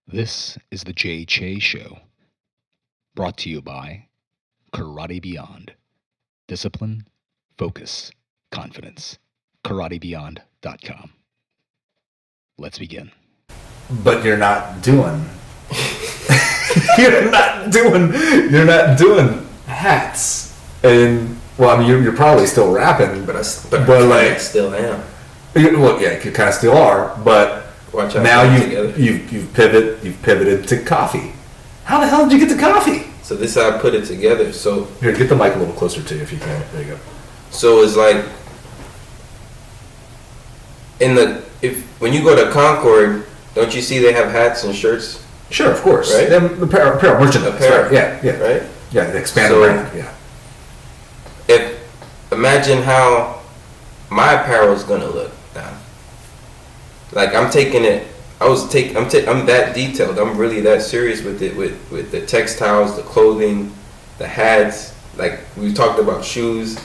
This is the Jae Choe Show, brought to you by Karate Beyond. Discipline, focus, confidence. KarateBeyond.com. Let's begin. But you're not doing. you're not doing hats. And well, I mean, you're probably still rapping, but I still am. Well, yeah, you kind of still are, but Watch out now you've pivoted to coffee. How the hell did you get to coffee? So this is how I put it together. So Here, get the mic a little closer to you if you can. There you go. So it's like when you go to Concord, don't you see they have hats and shirts? Sure, of course. Right? The apparel merchandise. Apparel. Yeah. Right? Yeah, the expanded brand. Yeah. Imagine how my apparel is gonna look now. Like I'm taking it. I'm that detailed. I'm really that serious with it. With the textiles, the clothing, the hats. Like we talked about shoes.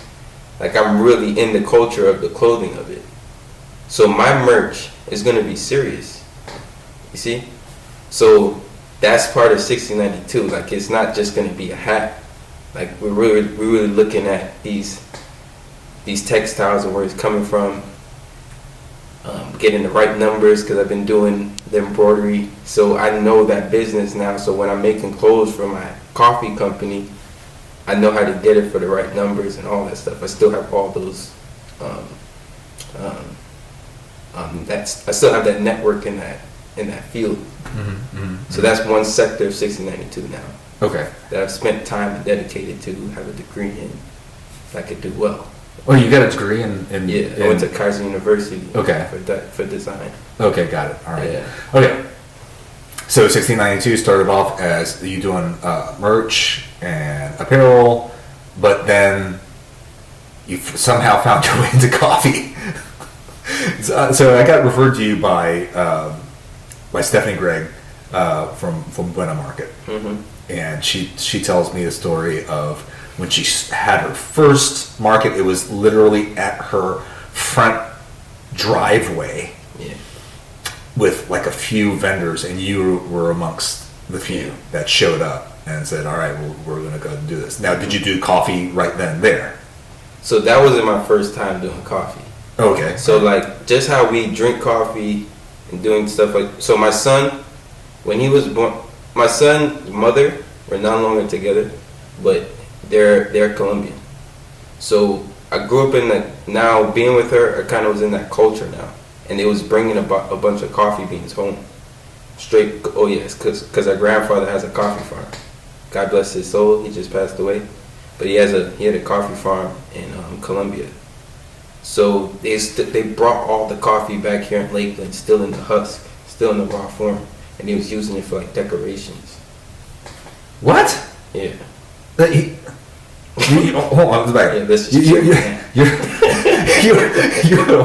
Like I'm really in the culture of the clothing of it. So my merch is gonna be serious. You see? So that's part of 1692. Like it's not just gonna be a hat. Like we're really looking at these textiles and where it's coming from. Getting the right numbers because I've been doing the embroidery, so I know that business now. So when I'm making clothes for my coffee company, I know how to get it for the right numbers and all that stuff. I still have all those. I still have that network in that field. So that's one sector of 1692 now. Okay. That I've spent time and dedicated to have a degree in. I could do well. Well, you got a degree in I went to Kaiser University. Okay. For design. Okay, got it. All right. Yeah. Okay. So 1692 started off as you doing merch and apparel, but then you somehow found your way into coffee. So I got referred to you by Stephanie Gregg from Buena Market, and she tells me the story of when she had her first market. It was literally at her front driveway, with like a few vendors, and you were amongst the few that showed up and said, all right, well, we're going to go and do this. Now, did you do coffee right then and there? So that wasn't my first time doing coffee. Okay. So like just how we drink coffee and doing stuff like, so my son, when he was born, my son's mother, we're no longer together, but they're Colombian. So I grew up in now being with her, I kind of was in that culture now. And it was bringing a bunch of coffee beans home. Straight, oh yes, because our grandfather has a coffee farm. God bless his soul, he just passed away. But he had a coffee farm in Colombia. So they brought all the coffee back here in Lakeland, still in the husk, still in the raw form. And he was using it for like decorations. What? Yeah. Hold on, back. Yeah, this is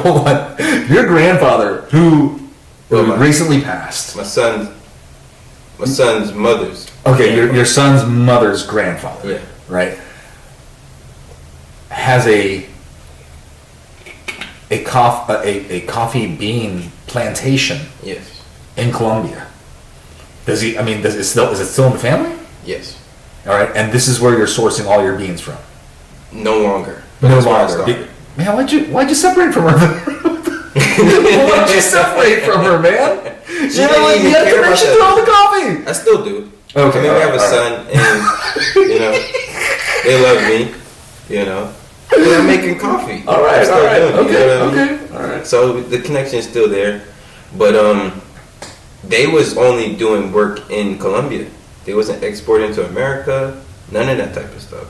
hold on. Your grandfather, who recently passed. My son's mother's. Okay, your son's mother's grandfather. Yeah. Right. Has a coffee bean plantation. Yes. In Colombia. Does he? I mean, is it still in the family? Yes. All right, and this is where you're sourcing all your beans from. No longer. No longer. Man, why'd you separate from her? Why'd you separate from her, man? She You know, you had a connection to all the coffee. I still do. Okay. I mean, we have a son, and they love me. And I'm making coffee. All right. Okay. All right. So the connection is still there, but they was only doing work in Colombia. They wasn't exporting to America. None of that type of stuff.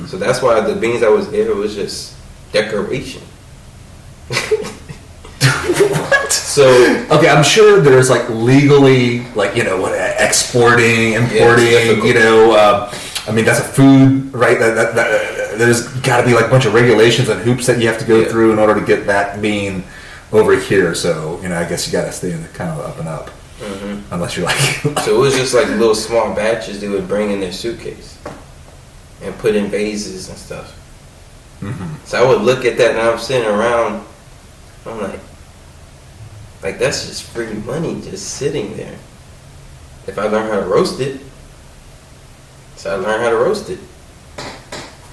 So that's why the beans that was there was just decoration. What? So okay, I'm sure there's like legally, like exporting, importing. I mean that's a food, right? That there's got to be like a bunch of regulations and hoops that you have to go through in order to get that bean over here. So I guess you got to stay in the kind of up and up, unless you're like. So it was just like little small batches they would bring in their suitcase and put in vases and stuff. So I would look at that and I'm sitting around. I'm like that's just free money just sitting there. if I learn how to roast it, so I learn how to roast it.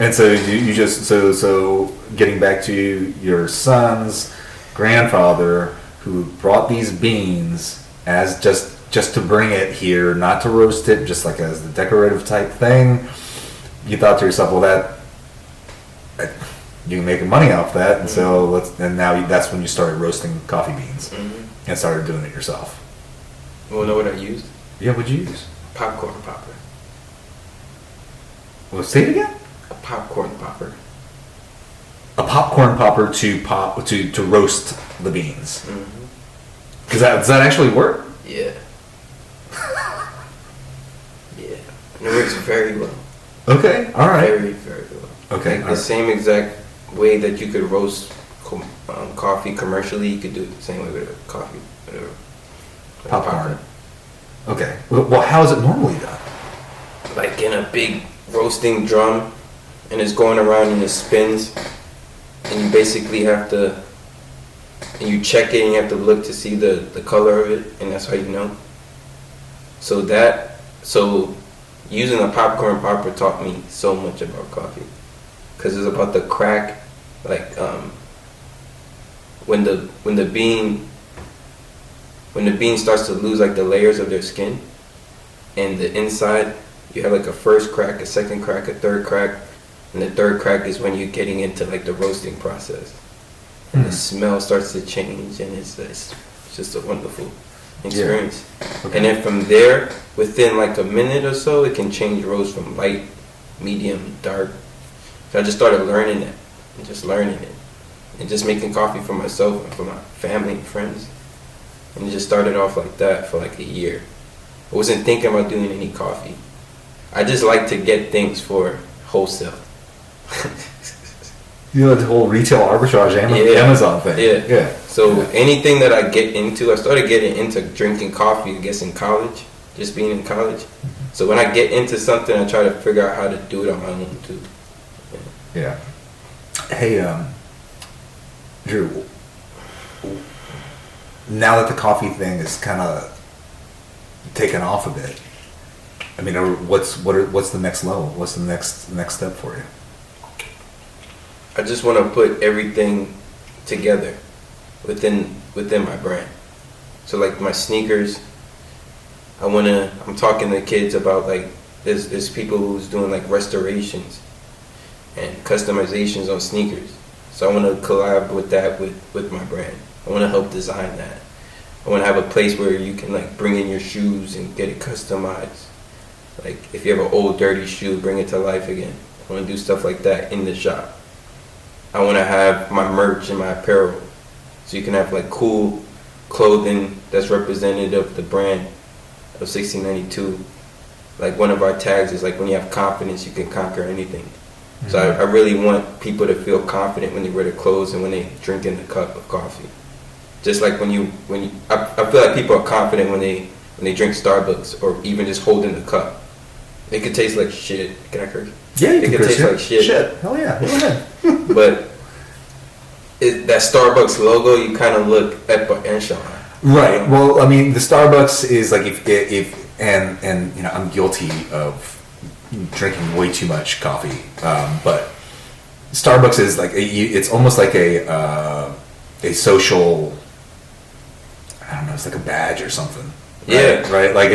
And so you just so getting back to your son's grandfather who brought these beans as just to bring it here, not to roast it, just like as the decorative type thing. You thought to yourself, well, that you can make money off that, and so now that's when you started roasting coffee beans and started doing it yourself. You wanna know what I used? Yeah, what'd you use? Popcorn popper. Well, say it again. A popcorn popper. A popcorn popper to roast the beans. Does that actually work? Yeah. Yeah. And it works very well. Okay, all right. Very, very well. Okay, Like the same exact way that you could roast coffee commercially, you could do it the same way with a coffee, whatever. Like Popcorn. Okay. Well, how is it normally done? Like in a big roasting drum, and it's going around and it spins, and you basically have to, and you check it and you have to look to see the color of it, and that's how you know. So using a popcorn popper taught me so much about coffee, because it's about the crack, like when the bean starts to lose like the layers of their skin, and the inside you have like a first crack, a second crack, a third crack, and the third crack is when you're getting into like the roasting process, and the smell starts to change, and it's just a wonderful experience. Yeah. Okay. And then from there, within like a minute or so, it can change roast from light, medium, dark. So I just started learning it, and just learning it, and just making coffee for myself and for my family and friends. And it just started off like that for like a year. I wasn't thinking about doing any coffee. I just like to get things for wholesale. You know, the whole retail arbitrage Amazon thing. Yeah. So anything that I get into, I started getting into drinking coffee, I guess, in college, just being in college. So when I get into something, I try to figure out how to do it on my own too. Yeah. Hey, Drew, now that the coffee thing is kind of taken off a bit, I mean, what's the next level? What's the next step for you? I just want to put everything together within my brand. So like my sneakers, I'm talking to kids about like there's people who's doing like restorations and customizations on sneakers. So I want to collab with that with my brand. I want to help design that. I want to have a place where you can like bring in your shoes and get it customized. Like if you have an old dirty shoe, bring it to life again. I want to do stuff like that in the shop. I want to have my merch and my apparel, so you can have like cool clothing that's representative of the brand of 1692. Like one of our tags is like, when you have confidence, you can conquer anything. Mm-hmm. So I really want people to feel confident when they wear the clothes and when they drink in the cup of coffee. Just like when you I feel like people are confident when they drink Starbucks or even just holding the cup. It could taste like shit. Can I curse? Yeah, you can curse. Taste like shit. Hell yeah. Go ahead. But that Starbucks logo, you kind of look at and shine. Right. Well, I mean, the Starbucks is like if you know, I'm guilty of drinking way too much coffee, but Starbucks is like it's almost like a social. I don't know. It's like a badge or something. Right? Yeah. Right. Like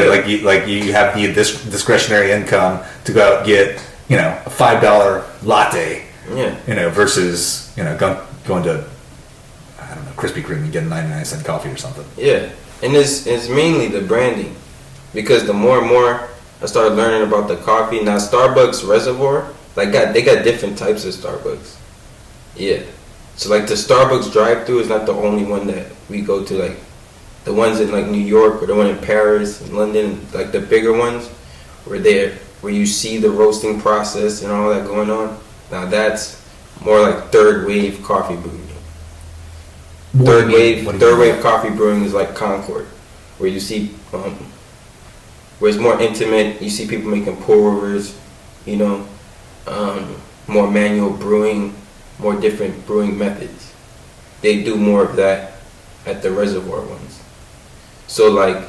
you have the discretionary income to go out and get, you know, a $5 latte. Yeah. You know, versus, you know, going to, I don't know, Krispy Kreme and getting 99-cent coffee or something. Yeah. And it's mainly the branding, because the more and more I started learning about the coffee. Now Starbucks Reservoir, they got different types of Starbucks. Yeah. So like the Starbucks drive-thru is not the only one that we go to. Like the ones in like New York or the one in Paris and London, like the bigger ones, where you see the roasting process and all that going on. Now that's more like third wave coffee brewing. Third wave coffee brewing is like Concord, where you see where it's more intimate. You see people making pour-overs, you know, more manual brewing, more different brewing methods. They do more of that at the Reservoir ones. So like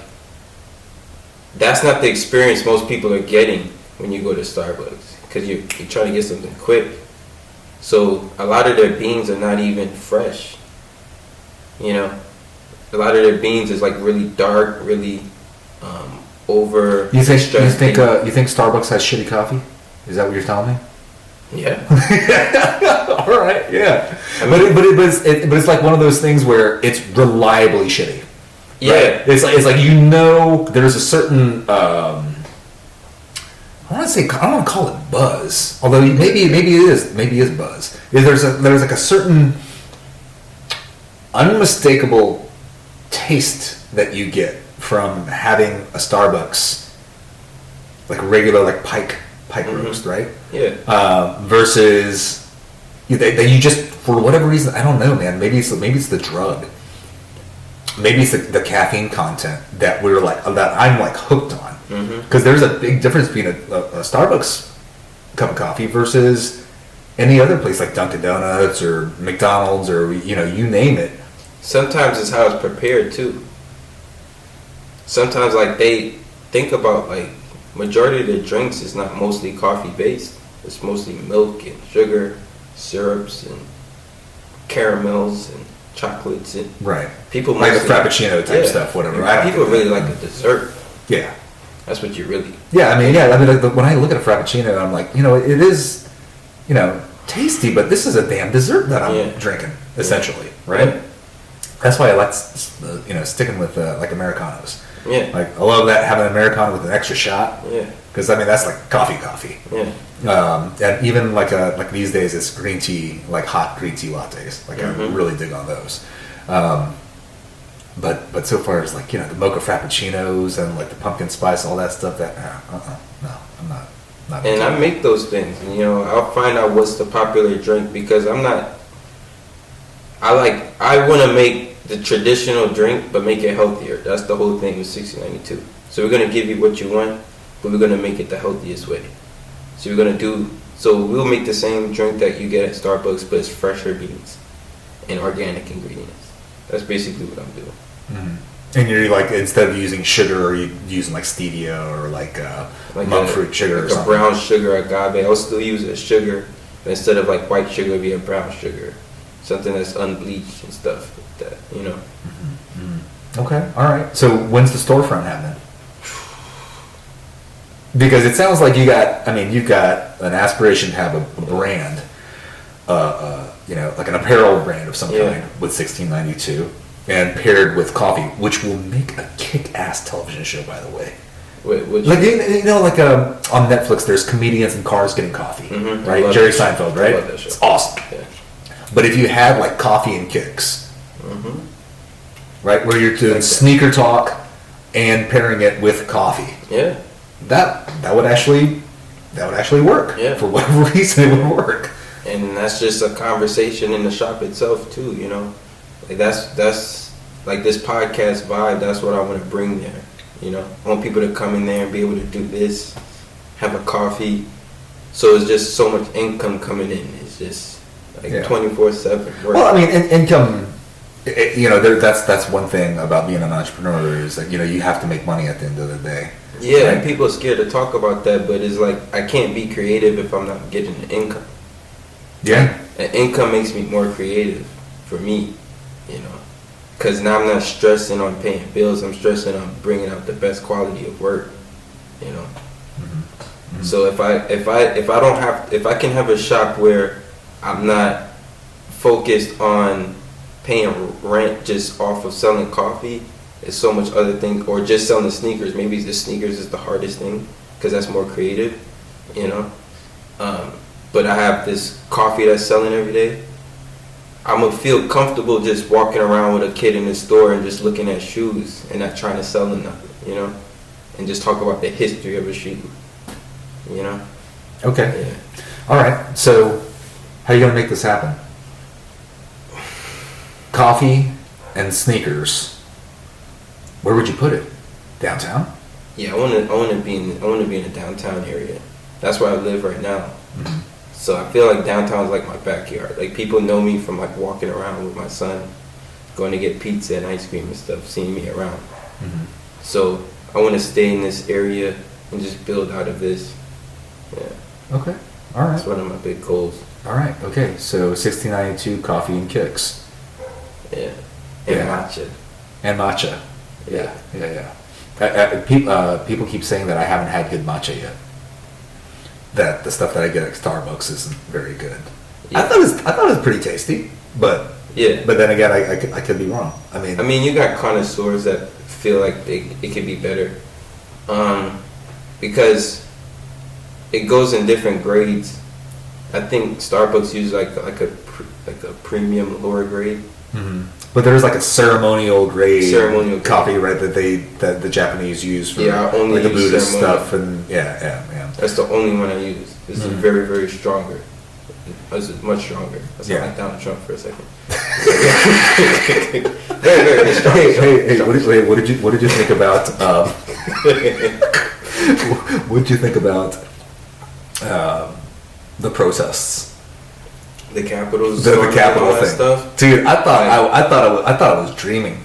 that's not the experience most people are getting when you go to Starbucks, because you're trying to get something quick. So a lot of their beans are not even fresh. You know, a lot of their beans is like really dark, really over. You think Starbucks has shitty coffee? Is that what you're telling me? Yeah. All right. Yeah. I mean, but it's like one of those things where it's reliably shitty. Yeah. Right? It's like there's a certain I don't want to call it buzz, although maybe it is buzz. There's like a certain unmistakable taste that you get from having a Starbucks, like regular like pike roast, right? Yeah. Versus that you just, for whatever reason, I don't know, man. Maybe it's the drug. Maybe it's the caffeine content that I'm like hooked on. Because there's a big difference between a Starbucks cup of coffee versus any other place like Dunkin' Donuts or McDonald's or you name it. Sometimes it's how it's prepared too. Sometimes like they think about like majority of the drinks is not mostly coffee based. It's mostly milk and sugar, syrups and caramels and chocolates and right. People like mostly, the Frappuccino type stuff, whatever. People really like the dessert. Yeah. That's what you really. Yeah, I mean, when I look at a Frappuccino, I'm like, it is, tasty, but this is a damn dessert that I'm drinking, essentially, right? Yeah. That's why I like, sticking with like Americanos. Yeah. Like, I love that, having an Americano with an extra shot. Yeah. Because, I mean, that's like coffee. Yeah. And even like these days, it's green tea, like hot green tea lattes. Like, I really dig on those. But so far as like, the mocha frappuccinos and like the pumpkin spice, all that stuff, no, I'm not. And I make those things, I'll find out what's the popular drink because I want to make the traditional drink, but make it healthier. That's the whole thing with 1692. So we're going to give you what you want, but we're going to make it the healthiest way. So we'll make the same drink that you get at Starbucks, but it's fresher beans and organic ingredients. That's basically what I'm doing. Mm-hmm. And you're like, instead of using sugar, are you using like stevia or like monk fruit sugar like or something? A brown sugar, agave. I'll still use a sugar, but instead of like white sugar, it'll be a brown sugar. Something that's unbleached and stuff like that, Mm-hmm. Mm-hmm. Okay, all right. So when's the storefront happening? Because it sounds like you've got an aspiration to have a brand, like an apparel brand of some kind with 1692, and paired with coffee, which will make a kick-ass television show, by the way. Like on Netflix, there's comedians in cars getting coffee, right? Jerry Seinfeld, right? It's awesome. Yeah. But if you had like Coffee and Kicks, right, where you're doing sneaker talk and pairing it with coffee, that would actually work. Yeah. For whatever reason, it would work. And that's just a conversation in the shop itself too, Like that's like this podcast vibe. That's what I want to bring there. I want people to come in there and be able to do this, have a coffee. So it's just so much income coming in. It's just like 24/7 work. Well, I mean, income. That's one thing about being an entrepreneur is that you have to make money at the end of the day. Yeah, right? And people are scared to talk about that, but it's like I can't be creative if I'm not getting an income. Yeah. And income makes me more creative for me, because now I'm not stressing on paying bills. I'm stressing on bringing out the best quality of work, Mm-hmm. So if I can have a shop where I'm not focused on paying rent just off of selling coffee, it's so much other things, or just selling sneakers. Maybe the sneakers is the hardest thing because that's more creative, But I have this coffee that's selling every day. I'm gonna feel comfortable just walking around with a kid in the store and just looking at shoes and not trying to sell them nothing, and just talk about the history of a shoe, Okay. Yeah. All right. So, how are you gonna make this happen? Coffee and sneakers. Where would you put it? Downtown? Yeah, I want to be in the downtown area. That's where I live right now. Mm-hmm. So I feel like downtown is like my backyard. Like people know me from like walking around with my son, going to get pizza and ice cream and stuff, seeing me around. Mm-hmm. So I want to stay in this area and just build out of this. Yeah. Okay. All right. That's one of my big goals. All right. Okay. So 1692 coffee and kicks. Yeah. And Yeah. matcha. And matcha. Yeah. People keep saying that I haven't had good matcha yet. That the stuff that I get at Starbucks isn't very good. Yeah. I thought it was pretty tasty, but then again, I could be wrong. I mean, you got connoisseurs that feel like it could be better, because it goes in different grades. I think Starbucks uses like a premium lower grade. mm-hmm. But there's like a ceremonial grade coffee, right? That the Japanese use for only like the use Buddhist ceremonial. stuff, and yeah. That's the only one I use. This is very, very stronger. It's much stronger. I sound like Donald Trump for a second. Very, very strong. Hey! What did you think about? What did you think about the protests? The Capitals, the Capitol thing, stuff. dude. I thought I was dreaming.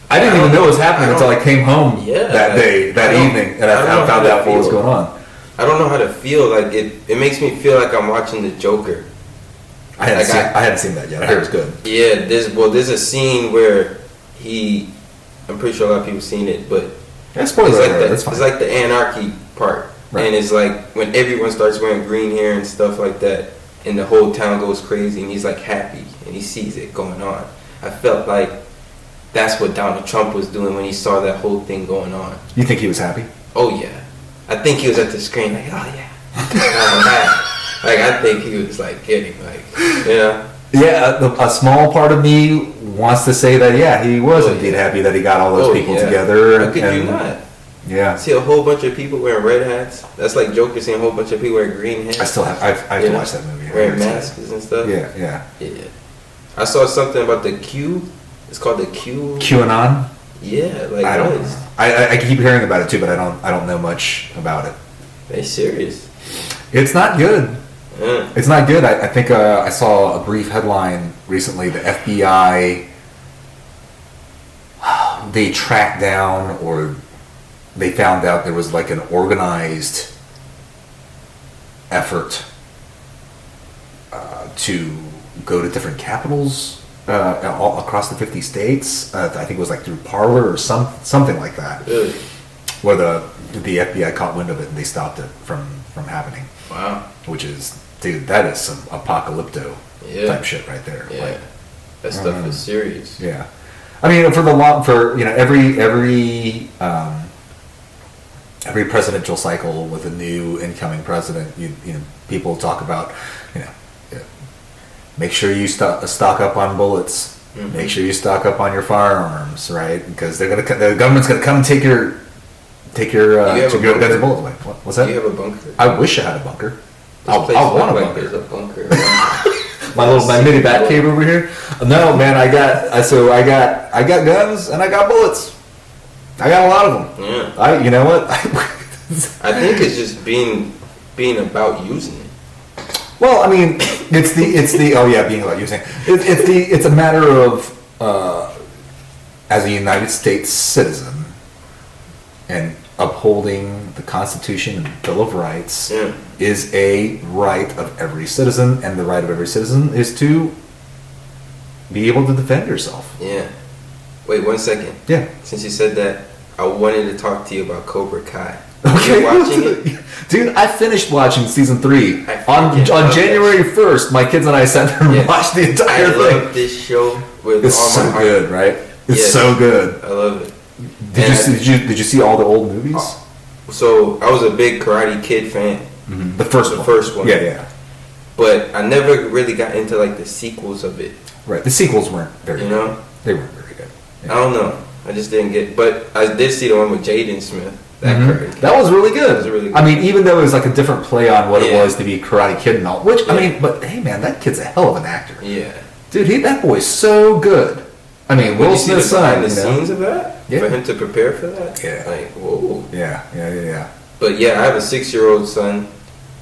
I didn't even know it was happening until I came home that evening, and I found out what was going on. I don't know how to feel. Like it makes me feel like I'm watching the Joker. I hadn't seen that yet. I heard it was good. Yeah, there's a scene where I'm pretty sure a lot of people seen it, but That's fine. it's like the anarchy part, right. and it's like when everyone starts wearing green hair and stuff like that, and the whole town goes crazy, and he's like happy, and he sees it going on. I felt like that's what Donald Trump was doing when he saw that whole thing going on. You think he was happy? Oh yeah, I think he was at the screen like, oh yeah, like I think he was like getting like, you know. Yeah, a small part of me wants to say that he was indeed happy that he got all those people together. How could you not? Yeah. See a whole bunch of people wearing red hats. That's like Joker seeing a whole bunch of people wearing green hats. I have to watch that movie. Wearing masks and stuff. Yeah. I saw something about the Q. It's called the Q. QAnon. Yeah, like I don't know. I keep hearing about it too, but I don't know much about it. They serious. It's not good. It's not good. I think I saw a brief headline recently. The FBI, they tracked down, or they found out there was like an organized effort to go to different capitals all across the 50 states. I think it was like through Parler or something like that. Really? Where the FBI caught wind of it and they stopped it from happening. Wow. Which is, dude, that is some apocalypto type shit right there. Yeah. Like, that stuff is serious. Yeah. I mean, every presidential cycle with a new incoming president, you know, people talk about, make sure you stock up on bullets. Mm-hmm. Make sure you stock up on your firearms, right? Because the government's gonna come take your guns and bullets away. What's that? Do you have a bunker? I wish I had a bunker. I want a bunker. There's a bunker. my mini bat cave over here. No, man, I got guns and I got bullets. I got a lot of them. Yeah. You know what? I think it's just being about using it. Well, I mean, being about using it. It's a matter of as a United States citizen and upholding the Constitution and Bill of Rights is a right of every citizen, and the right of every citizen is to be able to defend yourself. Yeah. Wait 1 second. Yeah. Since you said that, I wanted to talk to you about Cobra Kai. Okay. You're watching it? Dude, I finished watching season 3 on January 1st. My kids and I sat there and watched the entire thing. I love this show with it's all so my heart. good, right? It's so good. I love it. Did you see all the old movies? So I was a big Karate Kid fan. Mm-hmm. The first one. Yeah. But I never really got into like the sequels of it. Right. The sequels weren't very good. You know? They weren't very good. Yeah. I don't know. I just didn't get. But I did see the one with Jaden Smith. That was really good. I mean, even though it was like a different play on what it was to be Karate Kid and all. Which I mean, but hey, man, that kid's a hell of an actor. Yeah. Dude, that boy's so good. I mean, Will Smith's son. The scenes of that? Yeah. For him to prepare for that? Yeah. Like, whoa. Yeah. But yeah, I have a 6-year-old son,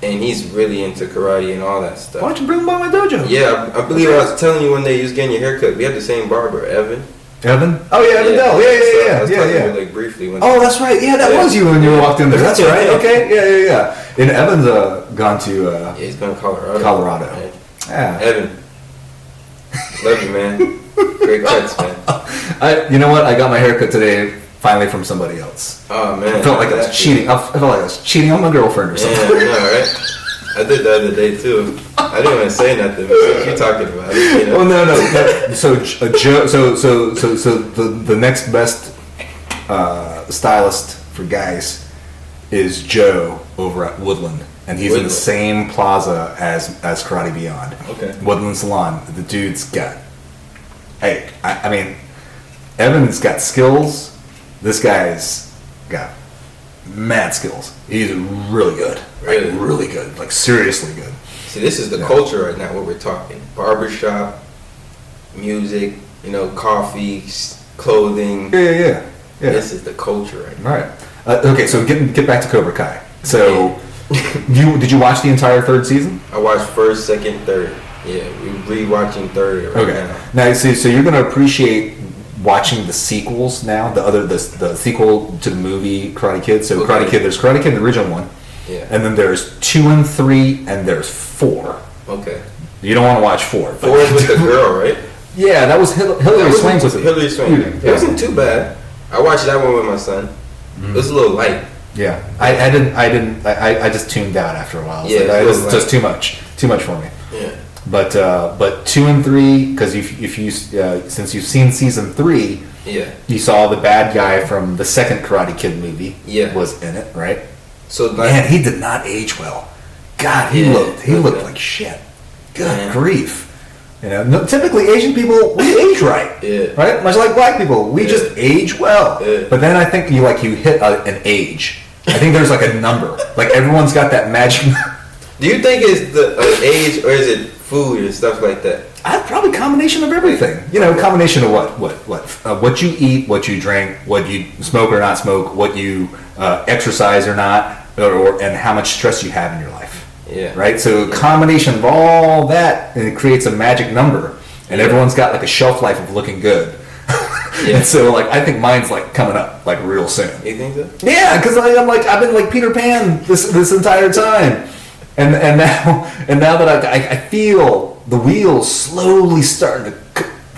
and he's really into karate and all that stuff. Why don't you bring him by my dojo? Yeah, I believe I was telling you one day you was getting your haircut. We have the same barber, Evan. Evan? Oh yeah, Evan Dell. Yeah. Like briefly. Oh, that's right. Yeah, that was you when you walked in there. That's right. Okay. Yeah. And Evan's gone to. He's gone to Colorado. Colorado. Yeah. Evan, love you, man. Great cuts, man. You know what? I got my haircut today. Finally, from somebody else. Oh man. I felt like I was cheating. I felt like I was cheating on my girlfriend or something. Yeah, I know, right? I did the other day too. I didn't want to say nothing, but since you're talking about it, you know. Well, no. So Joe. So the next best stylist for guys is Joe over at Woodland, and he's in the same plaza as Karate Beyond. Okay. Woodland Salon. The dude's got. Hey, I mean, Evan's got skills. This guy's got mad skills. He's really good. Really? Like, really good. Like, seriously good. See, this is the culture right now, what we're talking. Barbershop, music, coffee, clothing. Yeah. This is the culture right now. All right. Okay, so get back to Cobra Kai. So, did you watch the entire third season? I watched first, second, third. Yeah, we're rewatching third right now. Now, so you're going to appreciate watching the sequels now, the sequel to the movie Karate Kid. So Karate Kid, there's Karate Kid, the original one. Yeah. And then there's 2 and 3, and there's 4. Okay. You don't want to watch 4. 4 is with the girl, right? Yeah, that was Hilary Swank was it. Hilary Swank. It wasn't too bad. I watched that one with my son. Mm-hmm. It was a little light. Yeah. I just tuned out after a while. It was just too much for me. Yeah. But 2 and 3, because if you since you've seen season 3, you saw the bad guy from the second Karate Kid movie was in it, right? So man, he did not age well. God, he looked like shit. Good grief. Typically Asian people, we age right, right? Much like black people, we just age well. But then I think you hit an age. I think there's like a number. Like everyone's got that magic. Do you think it's the age or is it food and stuff like that? Probably a combination of everything. Combination of what you eat, what you drink, what you smoke or not smoke, what you exercise or not, and how much stress you have in your life. Yeah. Right. So a combination of all that, and it creates a magic number, and everyone's got like a shelf life of looking good. And so I think mine's coming up real soon. You think so? Yeah, because I've been like Peter Pan this entire time. And now that I feel the wheels slowly starting to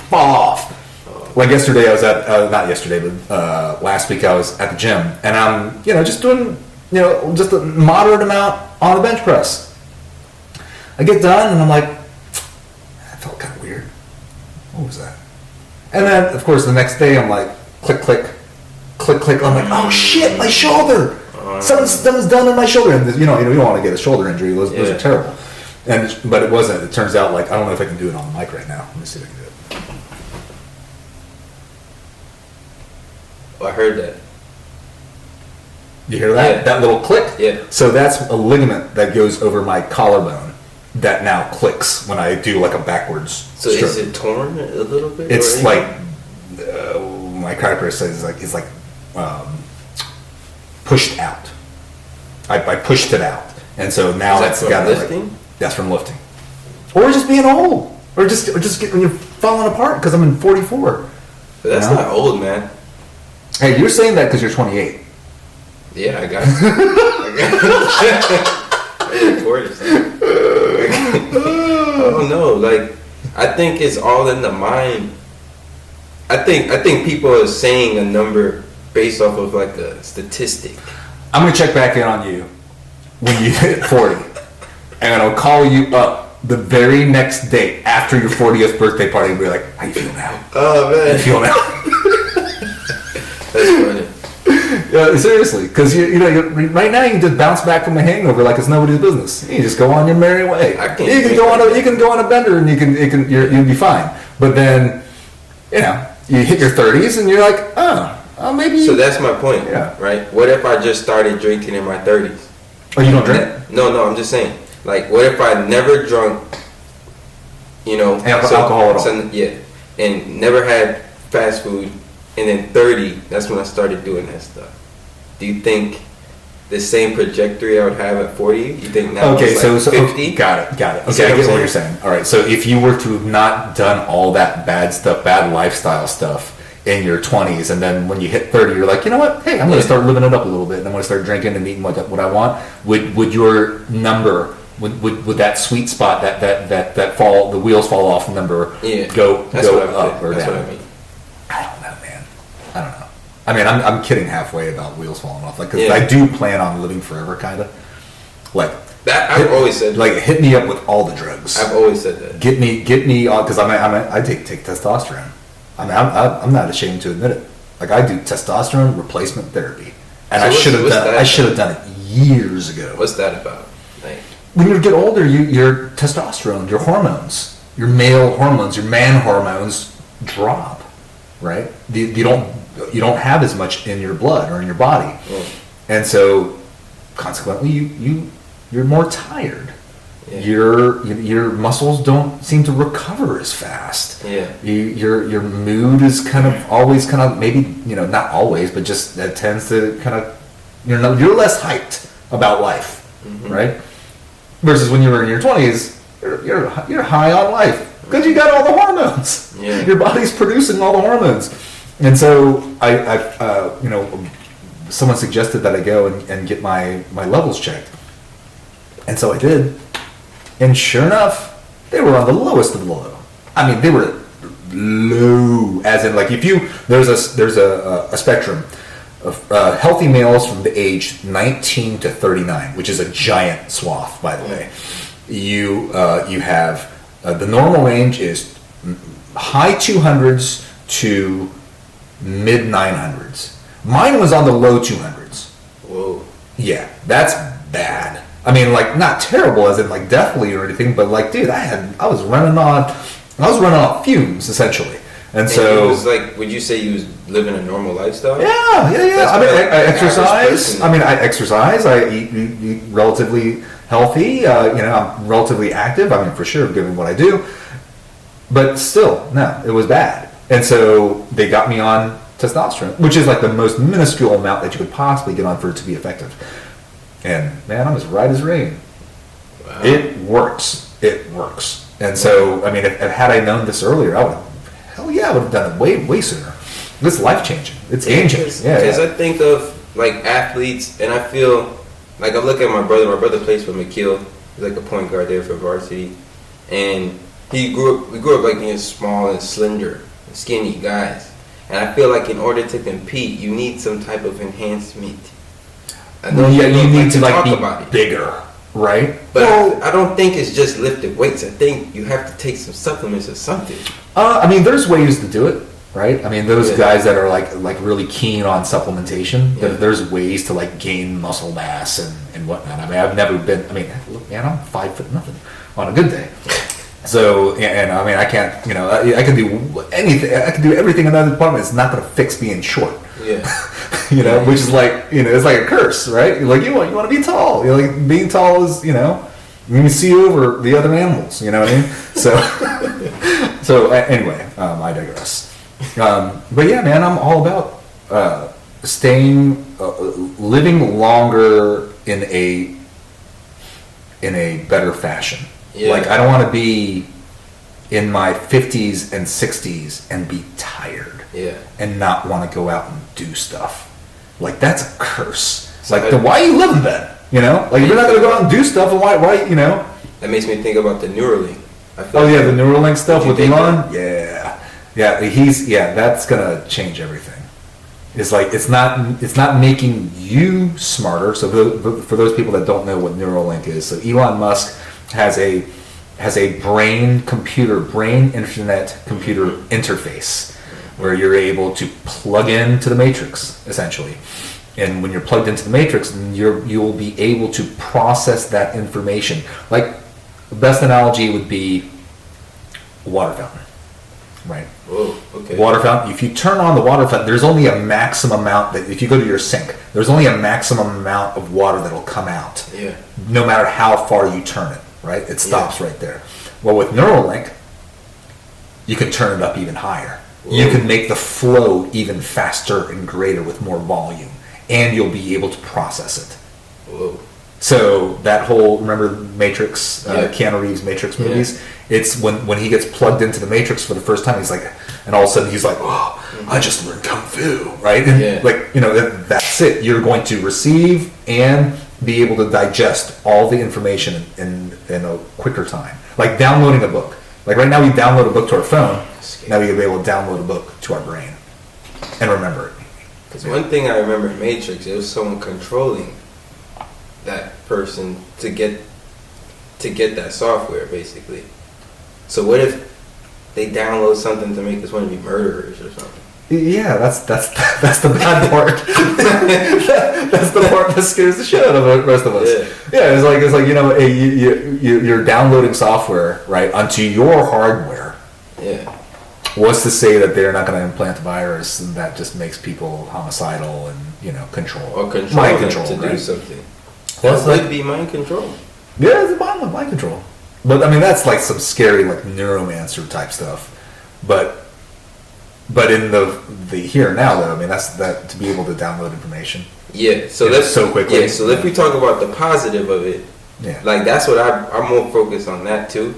fall off. Like yesterday, I was at not yesterday, but last week I was at the gym, and I'm just doing just a moderate amount on the bench press. I get done, and I'm like, that felt kind of weird. What was that? And then of course the next day I'm like, click click, click click. I'm like, oh shit, my shoulder. Something's done in my shoulder, and you don't want to get a shoulder injury. Those are terrible. But it wasn't. It turns out I don't know if I can do it on the mic right now. Let me see if I can do it. Oh, I heard that. You hear that? Yeah. That little click? Yeah. So that's a ligament that goes over my collarbone that now clicks when I do a backwards stroke. Is it torn a little bit? It's my chiropractor says it's pushed out. I pushed it out, and so now it's got lifting. That's from lifting, or just being old, or just when you're falling apart because I'm in 44. But that's not old, man. Hey, you're saying that because you're 28. Yeah, I got it. I'm 40. I don't know. I think it's all in the mind. I think people are saying a number based off of a statistic. I'm gonna check back in on you when you hit 40, and I'll call you up the very next day after your 40th birthday party and be like, "How you feel now? Oh man, how you feel now?" That's funny. Yeah, seriously, because right now you can just bounce back from a hangover like it's nobody's business. You just go on your merry way. You can go on a bender and you'll be fine. But then, you hit your 30s and you're like, oh, maybe. So that's my point. Yeah. Right. What if I just started drinking in my 30s? Oh, you don't drink? No. I'm just saying. What if I never drunk? Alcohol at all. And never had fast food. And then 30, that's when I started doing that stuff. Do you think the same trajectory I would have at 40? You think now it's 50? Got it. Okay, I get what you're saying. All right, so if you were to have not done all that bad stuff, bad lifestyle stuff in your 20s, and then when you hit 30, you're like, you know what? Hey, I'm going to start living it up a little bit, and I'm going to start drinking and eating what I want. Would your number, would that sweet spot, that fall, the wheels fall off number, go up or down? What I mean. I don't know, man. I don't know. I mean, I'm kidding halfway about wheels falling off, like, because I do plan on living forever, kind of. Like that, I've always said. Like, hit me up with all the drugs. I've always said that. Get me on, because I take testosterone. I mean, I'm not ashamed to admit it. Like, I do testosterone replacement therapy, and so I should have done it years ago. What's that about? Like, when you get older, your testosterone, your hormones, your male hormones, your man hormones drop, right? You don't have as much in your blood or in your body, and so consequently, you're more tired. Yeah. Your muscles don't seem to recover as fast. Yeah. Your mood is kind of always kind of, maybe, not always, but just that tends to kind of, you're less hyped about life, right? Versus when you were in your 20s, you're high on life because you got all the hormones. Yeah. Your body's producing all the hormones, and so someone suggested that I go and get my levels checked, and so I did. And sure enough, they were on the lowest of the low. I mean, they were low, as in, like, there's a spectrum of healthy males from the age 19 to 39, which is a giant swath, by the way. You have the normal range is high 200s to mid 900s. Mine was on the low 200s. Whoa. Yeah, that's bad. I mean, like, not terrible as in, like, deathly or anything, but, like, dude, I was running on fumes, essentially. And so it was like, would you say you was living a normal lifestyle? Yeah. I mean, I exercise. I exercise. I eat relatively healthy. I'm relatively active. I mean, for sure, given what I do. But still, no, it was bad. And so they got me on testosterone, which is like the most minuscule amount that you could possibly get on for it to be effective. And man, I was right as rain. Wow. It works. And so, I mean, if had I known this earlier, I would have done it way sooner. It's life changing. It's game changing. Because I think of, like, athletes, and I feel like I look at my brother. My brother plays for McKeel. He's like a point guard there for varsity, and we grew up like being small and slender, and skinny guys. And I feel like in order to compete, you need some type of enhanced meat. You need to be bigger, right? But I don't think it's just lifting weights. I think you have to take some supplements or something. I mean, there's ways to do it, right? I mean, those guys that are like really keen on supplementation, there's ways to, like, gain muscle mass and whatnot. I mean, I've never been. I mean, look, man, I'm 5'0" on a good day. So, and I mean, I can't. I can do anything. I can do everything in that department. It's not going to fix being short. Yeah. Which is like, it's like a curse, right? Like, you want to be tall. Like, being tall is, you can see over the other animals. You know what I mean? So, anyway, I digress. But yeah, man, I'm all about living longer in a better fashion. Yeah. Like, I don't want to be in my 50s and 60s and be tired. Yeah. And not want to go out and do stuff. Like, that's a curse. Like, why are you living then? Like, if you're not going to go out and do stuff, and why? That makes me think about the Neuralink. The Neuralink stuff with Elon? Yeah. That's going to change everything. It's like, it's not making you smarter. So for those people that don't know what Neuralink is, so Elon Musk has a brain internet computer interface where you're able to plug into the matrix, essentially. And when you're plugged into the matrix, you will be able to process that information. Like, the best analogy would be a water fountain, right? Oh, okay. Water fountain. If you turn on the water fountain, there's only a maximum amount that, if you go to your sink, there's only a maximum amount of water that'll come out. Yeah. No matter how far you turn it, right? It stops right there. Well, with Neuralink, you can turn it up even higher. Whoa. You can make the flow even faster and greater with more volume, and you'll be able to process it. Whoa. So that whole, remember Matrix, Keanu Reeves Matrix movies? It's when he gets plugged into the Matrix for the first time, he's like, and all of a sudden he's like, oh, I just learned Kung Fu, right? And like, that's it. You're going to receive and be able to digest all the information in a quicker time. Like downloading a book. Like right now we download a book to our phone. Now we'll be able to download a book to our brain and remember it. Because one thing I remember in Matrix, it was someone controlling that person to get that software, basically. So what if they download something to make us want to be murderers or something? Yeah, that's the bad part. That's the part that scares the shit out of the rest of us. Yeah, it's like you're downloading software, right, onto your hardware. Yeah. What's to say that they're not going to implant a virus and that just makes people homicidal and control or mind control to right? do something? Well, that would be mind control. Yeah, it's mind control. But I mean, that's like some scary like neuromancer type stuff. But in the here and now, though, I mean, that's to be able to download information. Yeah. So let's so quickly. Yeah. So if we talk about the positive of it, like that's what I'm more focused on that too,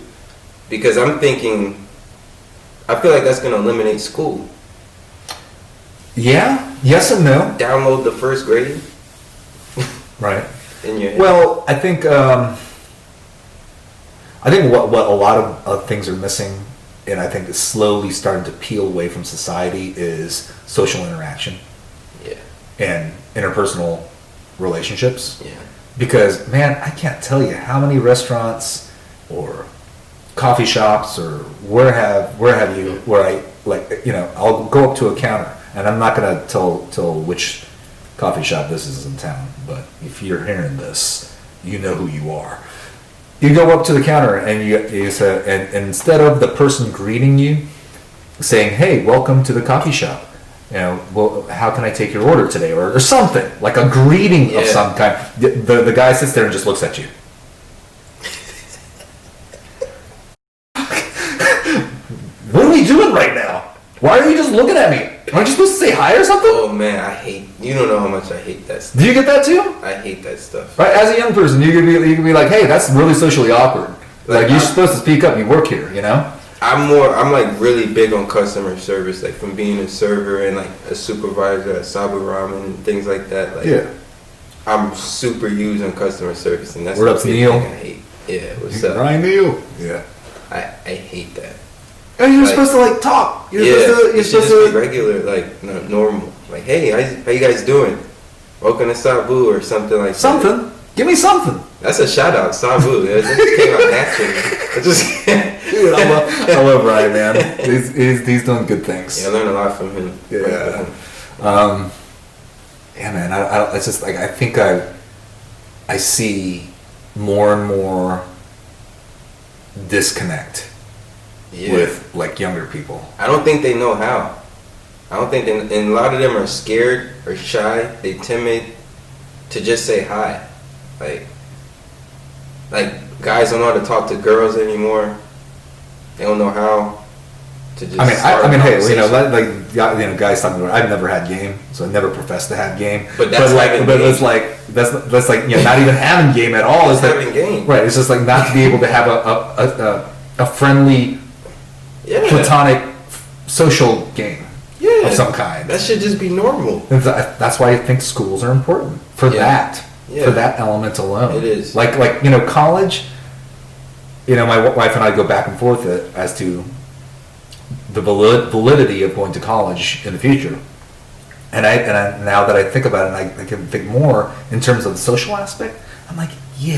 because I'm thinking, I feel like that's going to eliminate school. Yeah. Yes and no. Download the first grade. Right. In your head. Well, I think what a lot of things are missing, and I think it's slowly starting to peel away from society, is social interaction. Yeah. And interpersonal relationships. Yeah. Because, man, I can't tell you how many restaurants or coffee shops or where have you, where I, I'll go up to a counter, and I'm not going to tell which coffee shop this is in town, but if you're hearing this, you know who you are. You go up to the counter and you say, and instead of the person greeting you saying, "Hey, welcome to the coffee shop," well, how can I take your order today, or something like a greeting of some kind. The guy sits there and just looks at you. What are we doing right now? Why are you just looking at me? Aren't you supposed to say hi or something? Oh man, you don't know how much I hate that stuff. Do you get that too? I hate that stuff. Right, as a young person, you can be like, hey, that's really socially awkward. Like you're supposed to speak up. You work here, I'm like really big on customer service, like from being a server and like a supervisor at Sabu Ramen and things like that. Like, I'm super huge on customer service, and that's the Neil. thing I hate. Yeah, what's up? Ryan Neil. Yeah. I hate that. And you're supposed to talk. You're supposed to be regular, normal. Like, hey, how you guys doing? Welcome to Sabu or something like that. Something. Give me something. That's a shout out, Sabu. It just came out naturally. Dude, I love Ryan, man. He's doing good things. Yeah, I learned a lot from him. Yeah. Yeah, man. It's just like I think I see more and more disconnect with younger people. I don't think they know how. I don't think and a lot of them are scared or shy. They timid to just say hi. Like guys don't know how to talk to girls anymore. They don't know how to just. Hey, guys talking about. I've never had game, so I never professed to have game. But that's not even having game at all. It's having game, right? It's just not to be able to have a friendly, platonic, social game of some kind. That should just be normal. That's why I think schools are important for that. Yeah. For that element alone. It is. College, my wife and I go back and forth as to the validity of going to college in the future. And I now that I think about it, and I can think more in terms of the social aspect, I'm like, you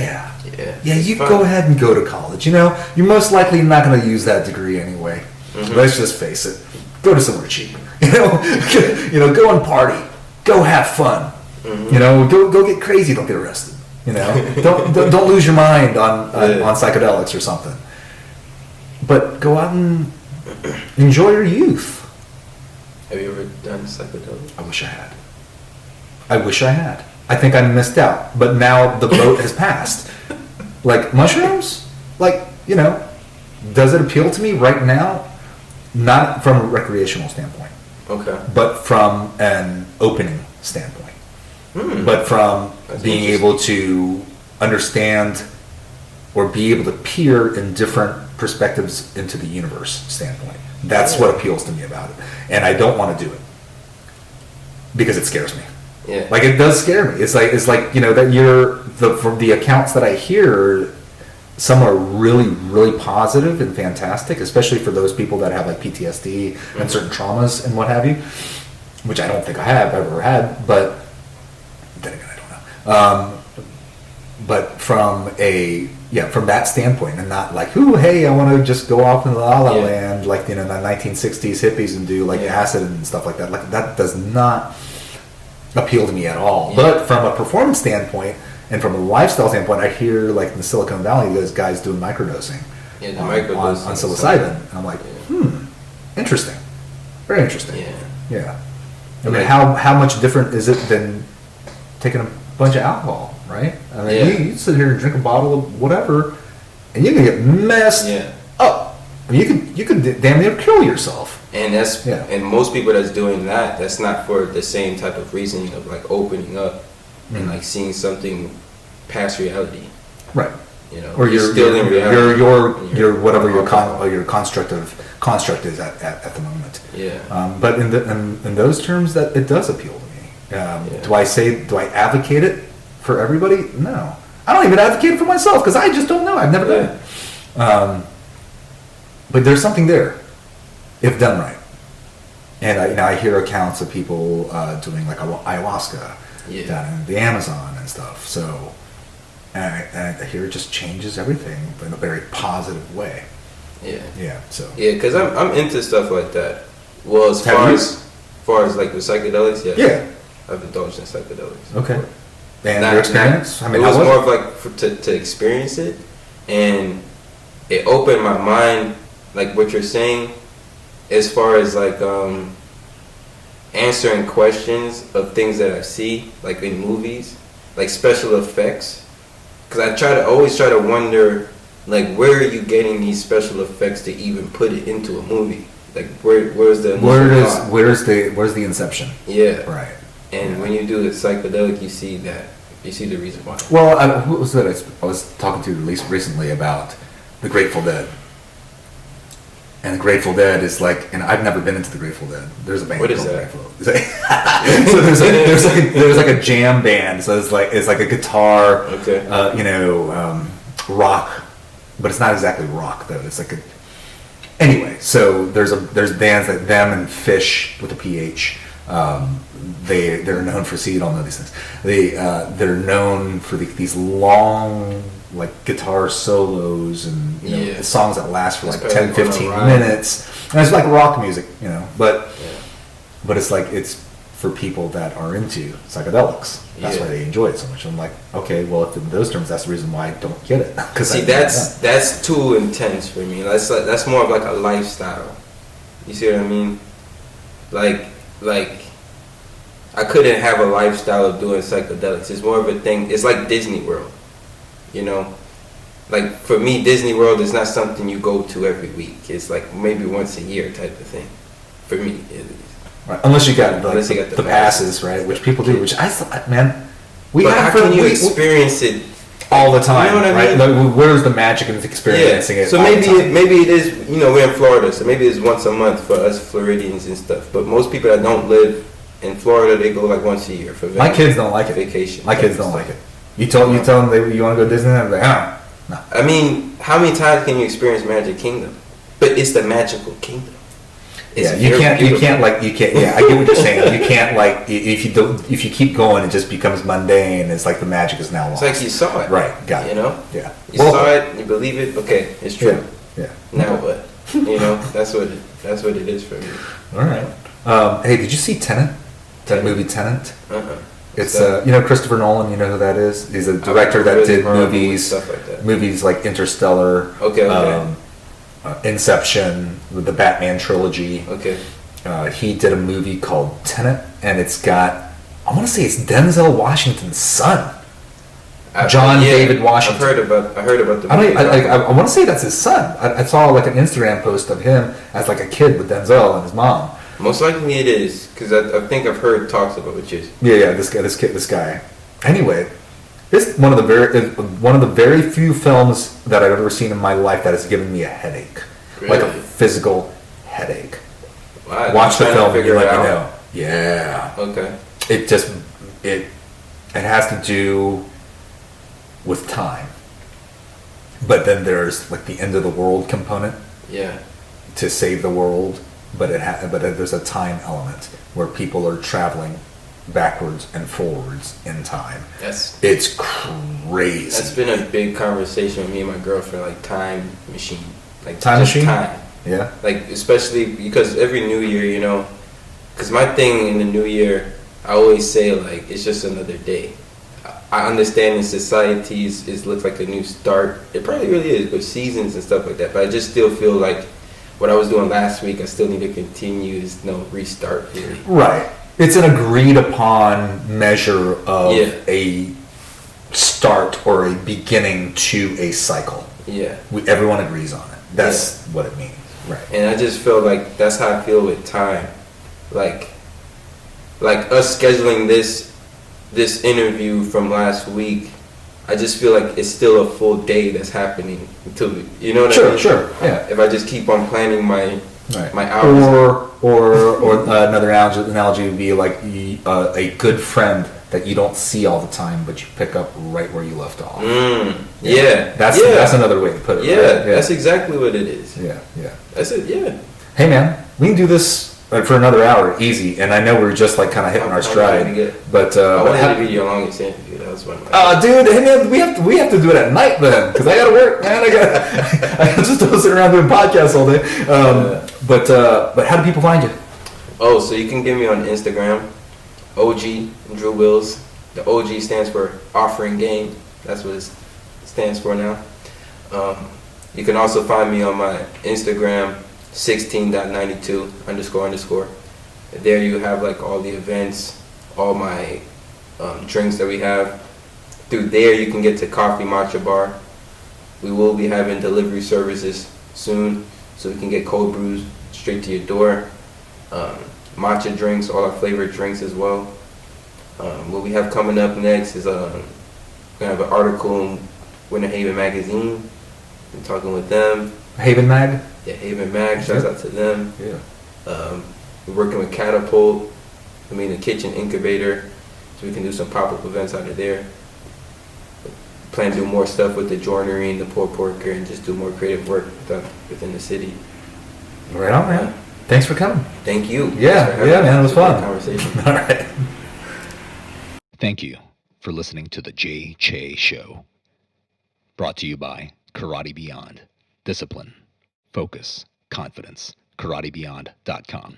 go ahead and go to college. You're most likely not going to use that degree anyway. Mm-hmm. Let's just face it. Go to somewhere cheap. Go and party. Go have fun. Mm-hmm. Go get crazy. Don't get arrested. Don't lose your mind on psychedelics or something. But go out and enjoy your youth. Have you ever done psychedelics? I wish I had. I think I missed out. But now the boat has passed. Like mushrooms, does it appeal to me right now? Not from a recreational standpoint. Okay. But from an opening standpoint. But from being able to understand or be able to peer in different perspectives into the universe standpoint. That's what appeals to me about it. And I don't want to do it because it scares me. Yeah. Like, it does scare me. It's like you know, that from the accounts that I hear, some are really, really positive and fantastic, especially for those people that have like PTSD and certain traumas and what have you, which I don't think I have ever had, but then again, I don't know. But from that standpoint, and not like, ooh, hey, I want to just go off in La La Land, like, you know, the 1960s hippies and do like acid and stuff like that. Like, that does not appeal to me at all. But from a performance standpoint and from a lifestyle standpoint, I hear like in the Silicon Valley, those guys doing microdosing on psilocybin. And I'm like, interesting, very interesting. Yeah. I mean, how much different is it than taking a bunch of alcohol, right? I mean, you sit here and drink a bottle of whatever, and you can get messed up. I mean, you can damn near kill yourself. And and most people that's doing that's not for the same type of reasoning of like opening up and like seeing something past reality, right? You know, or you're still in reality. Your whatever your construct is at the moment. Yeah. But in those terms, that it does appeal to me. Do I advocate it for everybody? No, I don't even advocate it for myself because I just don't know. I've never done it. But there's something there, if done right. And I hear accounts of people doing like ayahuasca down in the Amazon and stuff. So, and I hear it just changes everything in a very positive way. Yeah. Yeah. So. Yeah, because I'm into stuff like that. Well, as far as like the psychedelics, yeah. I've indulged in psychedelics. Okay. And your experience? I mean, it was more of like to experience it, and it opened my mind. Like what you're saying, as far as like answering questions of things that I see, like in movies, like special effects. Because I always try to wonder, like, where are you getting these special effects to even put it into a movie? Like, where's the inception? Yeah, right. And when you do the psychedelic, you see the reason why. Well, who was that I was talking to recently about the Grateful Dead. And the Grateful Dead is like, and I've never been into the Grateful Dead. There's a band called that? Grateful Dead. So there's like a jam band. So it's like a guitar, rock, but it's not exactly rock though. It's like anyway. So there's bands like them and Fish with a PH. They're known for. See, you don't know these things. They're known for these long, like, guitar solos and songs that last for like 10-15 minutes. And it's like rock music, but it's like it's for people that are into psychedelics. That's why they enjoy it so much. I'm like, okay, well, if in those terms, that's the reason why I don't get it. See, that's too intense for me. That's more of like a lifestyle. You see what I mean? Like I couldn't have a lifestyle of doing psychedelics. It's more of a thing. It's like Disney World. Like for me, Disney World is not something you go to every week. It's like maybe once a year type of thing. For me, it is. Right. Unless you got the passes, right? Which people do. Which how can you experience it all the time? You know what I mean? Right? Like, where's the magic of experiencing it? So maybe it is. We're in Florida, so maybe it's once a month for us Floridians and stuff. But most people that don't live in Florida, they go like once a year for vacation. My kids don't like it. Vacation. My kids don't like it. You tell them you want to go to Disneyland, I'm like, no. I mean, how many times can you experience Magic Kingdom? But it's the magical kingdom. You can't. Yeah, I get what you're saying. You can't, like, if you keep going, it just becomes mundane. It's like the magic is now lost. It's like you saw it, right? Got it. Yeah. You saw it. You believe it. Okay, it's true. Yeah. Now what? That's what it is for me. All right. Hey, did you see Tenet? That movie Tenet? It's Christopher Nolan. You know who that is? He's a director that did movies, stuff like that. Movies like Interstellar. Okay. Inception, with the Batman trilogy. Okay. He did a movie called Tenet, and it's got, I want to say it's Denzel Washington's son, John David Washington. I heard about the movie. I want to say that's his son. I saw like an Instagram post of him as like a kid with Denzel and his mom. Most likely it is, because I think I've heard talks about it. Yeah, this guy. Anyway, It's one of the very few films that I've ever seen in my life that has given me a headache, like a Really? physical headache. Wow, Watch the trying to film and you figure let it me out? know. Yeah, Okay. it has to do with time, but then there's like the end of the world component Yeah. to save the world, but there's a time element where people are traveling backwards and forwards in time. It's crazy. That's been a big conversation with me and my girlfriend, like time machine. Like Time just machine? Time. Yeah. Like, especially because every new year, you know, because my thing in the new year, I always say, like, it's just another day. I understand in societies it looks like a new start. It probably really is, but seasons and stuff like that. But I just still feel like what I was doing last week, I still need to continue. There's no restart, really. Right. It's an agreed upon measure of a start or a beginning to a cycle. Yeah. Everyone agrees on it. That's what it means. Right. And I just feel like that's how I feel with time. Like us scheduling this interview from last week, I just feel like it's still a full day that's happening until, you know what I mean? Sure, yeah. If I just keep on planning my hours. Or another analogy would be like a good friend that you don't see all the time, but you pick up right where you left off. That's another way to put it. Yeah, right? that's exactly what it is. Yeah. That's it. Yeah. Hey man, we can do this for another hour, easy. And I know we're just like kind of hitting our stride. But I wanted to be your longest interview. That was one of my. Dude, hey man, we have to do it at night then, because I gotta work, man. I just don't sit around doing podcasts all day. But how do people find you? Oh, so you can get me on Instagram, OG Drew Wills. The OG stands for offering game. That's what it stands for now. You can also find me on my Instagram, 16.92__. There you have like all the events, all my drinks that we have. Through there you can get to Coffee Matcha Bar. We will be having delivery services soon, so we can get cold brews straight to your door. Matcha drinks, all our flavored drinks as well. What we have coming up next is we're going to have an article in Winter Haven Magazine. Been talking with them. Haven Mag? Yeah, Haven Mag. Shouts out to them. Yeah. We're working with Catapult. The Kitchen Incubator. So we can do some pop-up events out of there. Plan to do more stuff with the joinery and the pulled porker and just do more creative work within the city. Right on, man. Thanks for coming. Thank you. Yeah, man, it was fun. Conversation. All right. Thank you for listening to the Jae Choe Show. Brought to you by Karate Beyond. Discipline, focus, confidence. KarateBeyond.com.